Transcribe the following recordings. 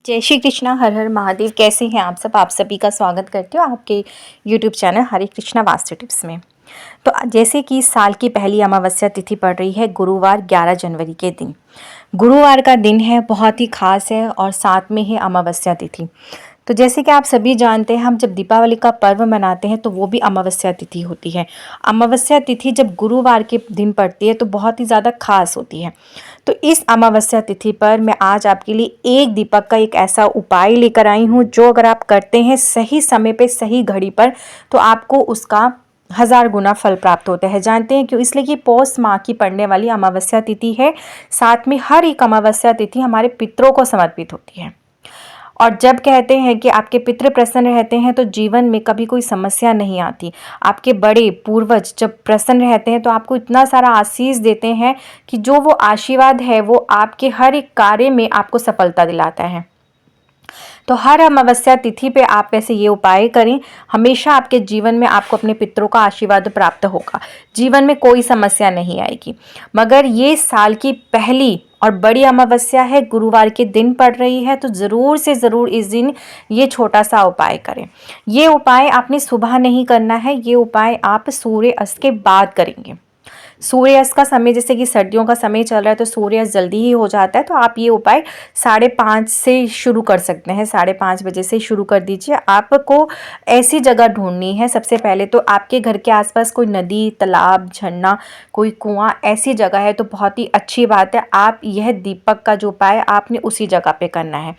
जय श्री कृष्णा, हर हर महादेव। कैसे हैं आप सब? आप सभी का स्वागत करती हूँ आपके YouTube चैनल हरे कृष्णा वास्तु टिप्स में। तो जैसे कि साल की पहली अमावस्या तिथि पड़ रही है गुरुवार 11 जनवरी के दिन। गुरुवार का दिन है, बहुत ही खास है और साथ में है अमावस्या तिथि। तो जैसे कि आप सभी जानते हैं, हम जब दीपावली का पर्व मनाते हैं तो वो भी अमावस्या तिथि होती है। अमावस्या तिथि जब गुरुवार के दिन पड़ती है तो बहुत ही ज़्यादा खास होती है। तो इस अमावस्या तिथि पर मैं आज आपके लिए एक दीपक का एक ऐसा उपाय लेकर आई हूँ जो अगर आप करते हैं सही समय पे सही घड़ी पर तो आपको उसका 1000 गुना फल प्राप्त होता है। जानते हैं क्यों? इसलिए कि पौष माह की पड़ने वाली अमावस्या तिथि है। साथ में हर एक अमावस्या तिथि हमारे पितरों को समर्पित होती है। और जब कहते हैं कि आपके पितृ प्रसन्न रहते हैं तो जीवन में कभी कोई समस्या नहीं आती। आपके बड़े पूर्वज जब प्रसन्न रहते हैं तो आपको इतना सारा आशीष देते हैं कि जो वो आशीर्वाद है वो आपके हर एक कार्य में आपको सफलता दिलाता है। तो हर अमावस्या तिथि पे आप वैसे ये उपाय करें, हमेशा आपके जीवन में आपको अपने पितरों का आशीर्वाद प्राप्त होगा। जीवन में कोई समस्या नहीं आएगी। मगर ये साल की पहली और बड़ी अमावस्या है, गुरुवार के दिन पड़ रही है, तो ज़रूर से ज़रूर इस दिन ये छोटा सा उपाय करें। ये उपाय आपने सुबह नहीं करना है, ये उपाय आप सूर्य अस्त के बाद करेंगे। सूर्यास्त का समय, जैसे कि सर्दियों का समय चल रहा है तो सूर्यास्त जल्दी ही हो जाता है, तो आप ये उपाय 5:30 से शुरू कर सकते हैं। 5:30 बजे से शुरू कर दीजिए। आपको ऐसी जगह ढूंढनी है, सबसे पहले तो आपके घर के आसपास कोई नदी, तालाब, झरना, कोई कुआं, ऐसी जगह है तो बहुत ही अच्छी बात है। आप यह दीपक का जो उपाय आपने उसी जगह पे करना है।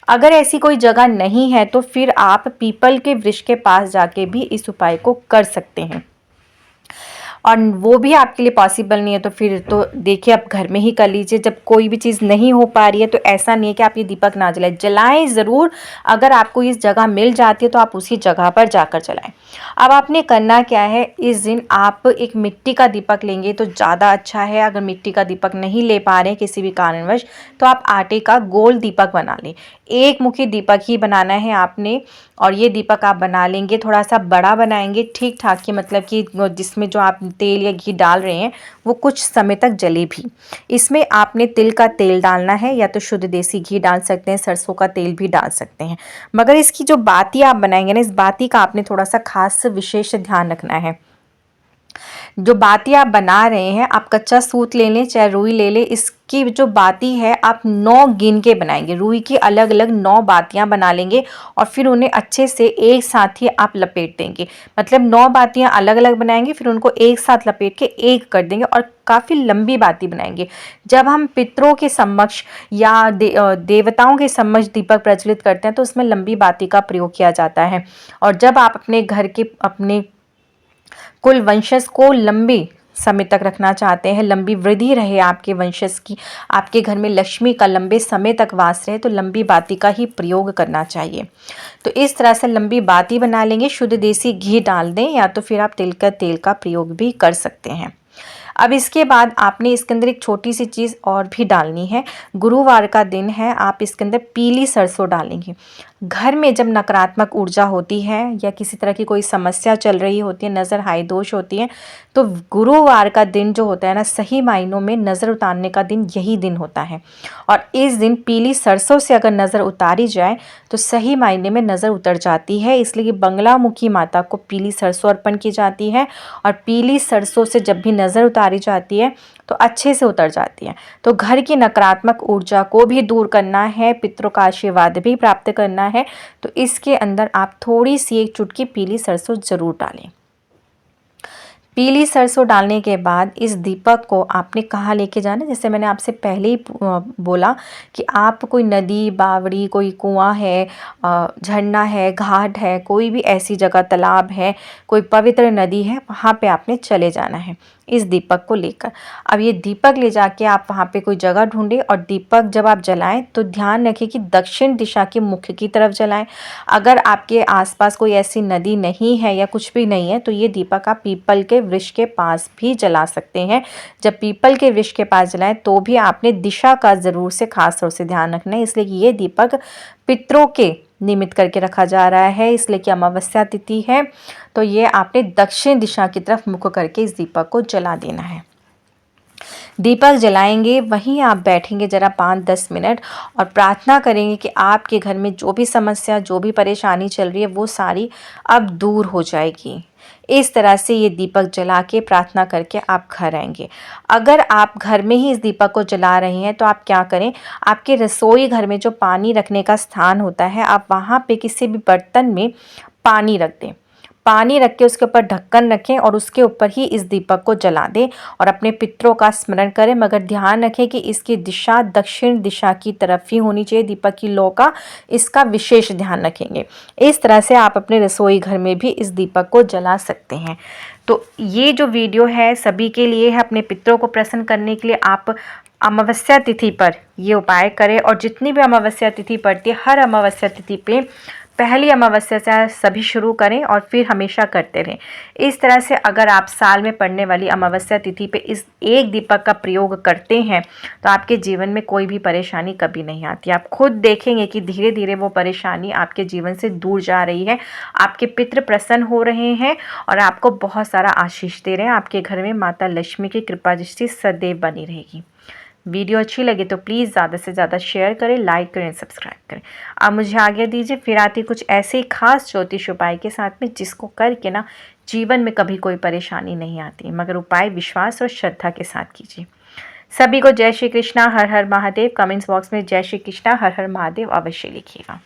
अगर ऐसी कोई जगह नहीं है तो फिर आप पीपल के वृक्ष के पास जाके भी इस उपाय को कर सकते हैं, और वो भी आपके लिए पॉसिबल नहीं है तो फिर तो देखिए आप घर में ही कर लीजिए। जब कोई भी चीज़ नहीं हो पा रही है तो ऐसा नहीं है कि आप ये दीपक ना जलाएं, जलाएं ज़रूर। अगर आपको इस जगह मिल जाती है तो आप उसी जगह पर जाकर जलाएं। अब आपने करना क्या है, इस दिन आप एक मिट्टी का दीपक लेंगे तो ज़्यादा अच्छा है। अगर मिट्टी का दीपक नहीं ले पा रहे हैं किसी भी कारणवश तो आप आटे का गोल दीपक बना लें। एक मुखी दीपक ही बनाना है आपने, और ये दीपक आप बना लेंगे, थोड़ा सा बड़ा बनाएंगे, ठीक ठाक कि मतलब कि जिसमें जो आप तेल या घी डाल रहे हैं वो कुछ समय तक जले भी। इसमें आपने तिल का तेल डालना है, या तो शुद्ध देसी घी डाल सकते हैं, सरसों का तेल भी डाल सकते हैं। मगर इसकी जो बाती आप बनाएंगे ना, इस बाती का आपने थोड़ा सा खास विशेष ध्यान रखना है। जो बाती आप बना रहे हैं, आप कच्चा सूत ले लें चाहे रुई ले लें, इसकी जो बाती है आप 9 गिन के बनाएंगे। रुई की अलग अलग 9 बातियां बना लेंगे और फिर उन्हें अच्छे से एक साथ ही आप लपेट देंगे। मतलब 9 बातियां अलग अलग बनाएंगे, फिर उनको एक साथ लपेट के एक कर देंगे और काफ़ी लंबी बाती बनाएंगे। जब हम पितरों के समक्ष या देवताओं के समक्ष दीपक प्रज्वलित करते हैं तो उसमें लंबी बाती का प्रयोग किया जाता है। और जब आप अपने घर के अपने कुल वंशज को लंबे समय तक रखना चाहते हैं, लंबी वृद्धि रहे आपके वंशज की, आपके घर में लक्ष्मी का लंबे समय तक वास रहे, तो लंबी बाती का ही प्रयोग करना चाहिए। तो इस तरह से लंबी बाती बना लेंगे। शुद्ध देसी घी डाल दें या तो फिर आप तिल का तेल का प्रयोग भी कर सकते हैं। अब इसके बाद आपने इसके अंदर एक छोटी सी चीज़ और भी डालनी है। गुरुवार का दिन है, आप इसके अंदर पीली सरसों डालेंगे। घर में जब नकारात्मक ऊर्जा होती है या किसी तरह की कोई समस्या चल रही होती है, नज़र हाई दोष होती है, तो गुरुवार का दिन जो होता है ना, सही मायनों में नज़र उतारने का दिन यही दिन होता है। और इस दिन पीली सरसों से अगर नज़र उतारी जाए तो सही मायने में नज़र उतर जाती है। इसलिए बंगलामुखी माता को पीली सरसों अर्पण की जाती है, और पीली सरसों से जब भी नज़र उतारी जाती है तो अच्छे से उतर जाती है। तो घर की नकारात्मक ऊर्जा को भी दूर करना है, पितरों का आशीर्वाद भी प्राप्त करना है, तो इसके अंदर आप थोड़ी सी एक चुटकी पीली सरसों ज़रूर डालें। पीली सरसों डालने के बाद इस दीपक को आपने कहाँ लेके जाना है, जैसे मैंने आपसे पहले ही बोला कि आप कोई नदी, बावड़ी, कोई कुआं है, झरना है, घाट है, कोई भी ऐसी जगह, तालाब है, कोई पवित्र नदी है, वहाँ पे आपने चले जाना है इस दीपक को लेकर। अब ये दीपक ले जाके आप वहाँ पे कोई जगह ढूंढें, और दीपक जब आप जलाएं तो ध्यान रखें कि दक्षिण दिशा के मुख की तरफ जलाएं। अगर आपके आसपास कोई ऐसी नदी नहीं है या कुछ भी नहीं है तो ये दीपक आप पीपल के वृक्ष के पास भी जला सकते हैं। जब पीपल के वृक्ष के पास जलाएं तो भी आपने दिशा का ज़रूर से खास तौर से ध्यान रखना है, इसलिए कि ये दीपक पितरों के निमित्त करके रखा जा रहा है, इसलिए कि अमावस्या तिथि है, तो ये आपने दक्षिण दिशा की तरफ मुख करके इस दीपक को जला देना है। दीपक जलाएंगे, वहीं आप बैठेंगे ज़रा 5-10 मिनट और प्रार्थना करेंगे कि आपके घर में जो भी समस्या, जो भी परेशानी चल रही है वो सारी अब दूर हो जाएगी। इस तरह से ये दीपक जला के प्रार्थना करके आप घर आएंगे। अगर आप घर में ही इस दीपक को जला रहे हैं तो आप क्या करें, आपके रसोई घर में जो पानी रखने का स्थान होता है, आप वहाँ पे किसी भी बर्तन में पानी रख दें। पानी रख के उसके ऊपर ढक्कन रखें और उसके ऊपर ही इस दीपक को जला दें और अपने पितरों का स्मरण करें, मगर ध्यान रखें कि इसकी दिशा दक्षिण दिशा की तरफ ही होनी चाहिए। दीपक की लौ का इसका विशेष ध्यान रखेंगे। इस तरह से आप अपने रसोई घर में भी इस दीपक को जला सकते हैं। तो ये जो वीडियो है सभी के लिए है, अपने पितरों को प्रसन्न करने के लिए आप अमावस्या तिथि पर ये उपाय करें। और जितनी भी अमावस्या तिथि पड़ती है, हर अमावस्या तिथि पे पहली अमावस्या से सभी शुरू करें और फिर हमेशा करते रहें। इस तरह से अगर आप साल में पड़ने वाली अमावस्या तिथि पे इस एक दीपक का प्रयोग करते हैं तो आपके जीवन में कोई भी परेशानी कभी नहीं आती। आप खुद देखेंगे कि धीरे धीरे वो परेशानी आपके जीवन से दूर जा रही है, आपके पितृ प्रसन्न हो रहे हैं और आपको बहुत सारा आशीष दे रहे हैं। आपके घर में माता लक्ष्मी की कृपा दृष्टि सदैव बनी रहेगी। वीडियो अच्छी लगे तो प्लीज़ ज़्यादा से ज़्यादा शेयर करें, लाइक करें, सब्सक्राइब करें। अब मुझे आज्ञा दीजिए, फिर आती कुछ ऐसे ही खास ज्योतिष उपाय के साथ में जिसको करके ना जीवन में कभी कोई परेशानी नहीं आती, मगर उपाय विश्वास और श्रद्धा के साथ कीजिए। सभी को जय श्री कृष्णा, हर हर महादेव। कमेंट्स बॉक्स में जय श्री कृष्णा, हर हर महादेव अवश्य लिखिएगा।